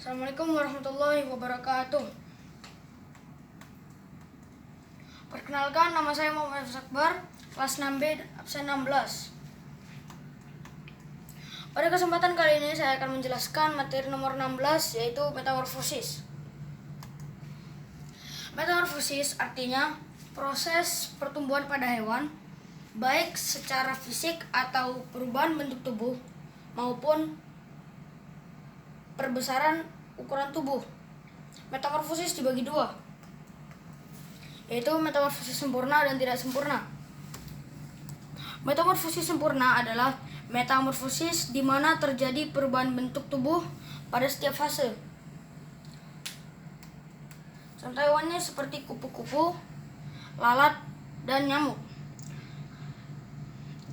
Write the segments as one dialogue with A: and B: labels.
A: Assalamualaikum warahmatullahi wabarakatuh. Perkenalkan, nama saya Muhammad Akbar, kelas 6B, absen 16. Pada kesempatan kali ini saya akan menjelaskan materi nomor 16, yaitu metamorfosis. Metamorfosis artinya proses pertumbuhan pada hewan, baik secara fisik atau perubahan bentuk tubuh maupun perbesaran ukuran tubuh. Metamorfosis dibagi dua, yaitu metamorfosis sempurna dan tidak sempurna. Metamorfosis sempurna adalah metamorfosis di mana terjadi perubahan bentuk tubuh pada setiap fase. Contoh hewannya seperti kupu-kupu, lalat, dan nyamuk.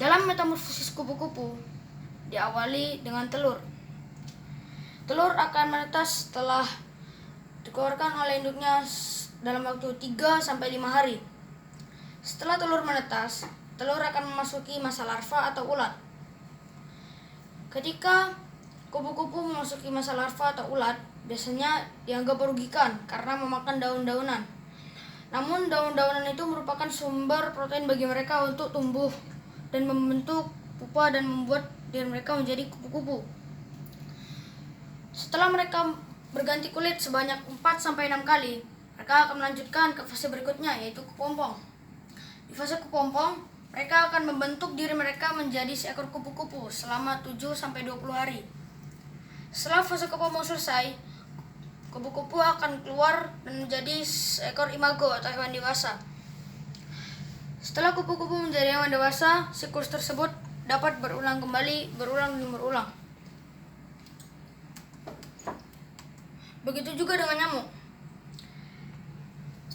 A: Dalam metamorfosis kupu-kupu diawali dengan telur. Telur akan menetas setelah dikeluarkan oleh induknya dalam waktu 3-5 hari. Setelah telur menetas, telur akan memasuki masa larva atau ulat. Ketika kupu-kupu memasuki masa larva atau ulat, biasanya dianggap merugikan karena memakan daun-daunan. Namun daun-daunan itu merupakan sumber protein bagi mereka untuk tumbuh dan membentuk pupa dan membuat diri mereka menjadi kupu-kupu. Setelah mereka berganti kulit sebanyak 4-6 kali, mereka akan melanjutkan ke fase berikutnya, yaitu kepompong. Di fase kepompong, mereka akan membentuk diri mereka menjadi seekor kupu-kupu selama 7-20 hari. Setelah fase kepompong selesai, kupu-kupu akan keluar dan menjadi seekor imago atau hewan dewasa. Setelah kupu-kupu menjadi hewan dewasa, siklus tersebut dapat berulang kembali, berulang. Begitu juga dengan nyamuk.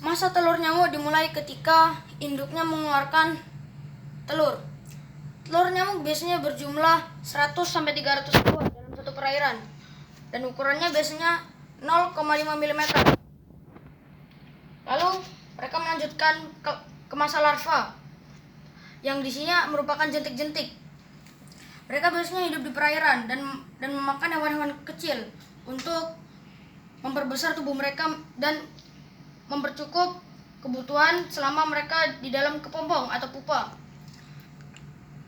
A: Masa telur nyamuk dimulai ketika induknya mengeluarkan telur. Telur nyamuk biasanya berjumlah 100-300 buah dalam satu perairan, dan ukurannya biasanya 0,5 mm. Lalu mereka melanjutkan ke masa larva, yang di sini merupakan jentik-jentik. Mereka biasanya hidup di perairan dan memakan hewan-hewan kecil untuk memperbesar tubuh mereka dan mempercukup kebutuhan selama mereka di dalam kepompong atau pupa.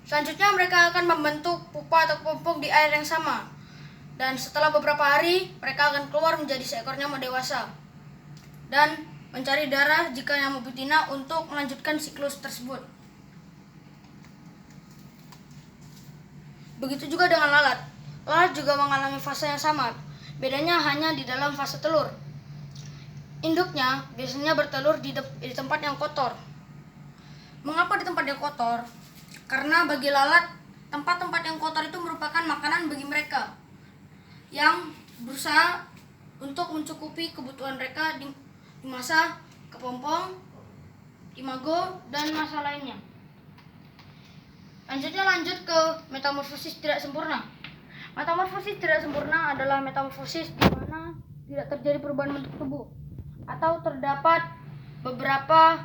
A: Selanjutnya mereka akan membentuk pupa atau kepompong di air yang sama, dan setelah beberapa hari mereka akan keluar menjadi seekor nyamuk dewasa dan mencari darah jika nyamuk betina untuk melanjutkan siklus tersebut. Begitu juga dengan lalat. Lalat juga mengalami fase yang sama, bedanya hanya di dalam fase telur. Induknya biasanya bertelur di tempat yang kotor. Mengapa di tempat yang kotor? Karena bagi lalat, tempat-tempat yang kotor itu merupakan makanan bagi mereka yang berusaha untuk mencukupi kebutuhan mereka di masa kepompong, imago, dan masa lainnya. Lanjut ke metamorfosis tidak sempurna. Metamorfosis tidak sempurna adalah metamorfosis di mana tidak terjadi perubahan bentuk tubuh atau terdapat beberapa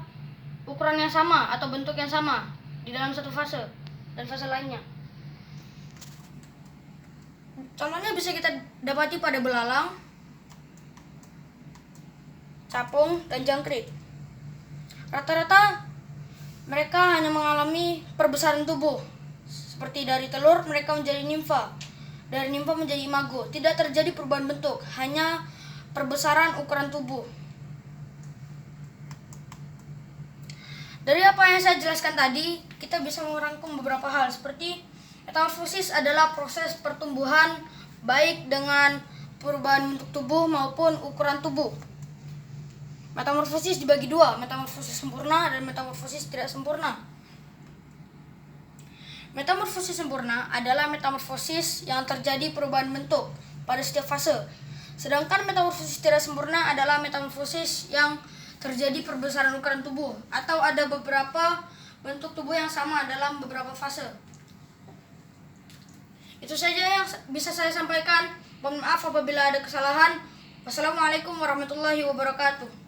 A: ukuran yang sama atau bentuk yang sama di dalam satu fase dan fase lainnya. Contohnya bisa kita dapati pada belalang, capung, dan jangkrik. Rata-rata mereka hanya mengalami perbesaran tubuh. Seperti dari telur mereka menjadi nimfa, dari nimfa menjadi imago. Tidak terjadi perubahan bentuk, hanya perbesaran ukuran tubuh. Dari apa yang saya jelaskan tadi, kita bisa merangkum beberapa hal, seperti metamorfosis adalah proses pertumbuhan baik dengan perubahan bentuk tubuh maupun ukuran tubuh. Metamorfosis dibagi dua, metamorfosis sempurna dan metamorfosis tidak sempurna. Metamorfosis sempurna adalah metamorfosis yang terjadi perubahan bentuk pada setiap fase. Sedangkan metamorfosis tidak sempurna adalah metamorfosis yang terjadi perbesaran ukuran tubuh atau ada beberapa bentuk tubuh yang sama dalam beberapa fase. Itu saja yang bisa saya sampaikan. Mohon maaf apabila ada kesalahan. Wassalamualaikum warahmatullahi wabarakatuh.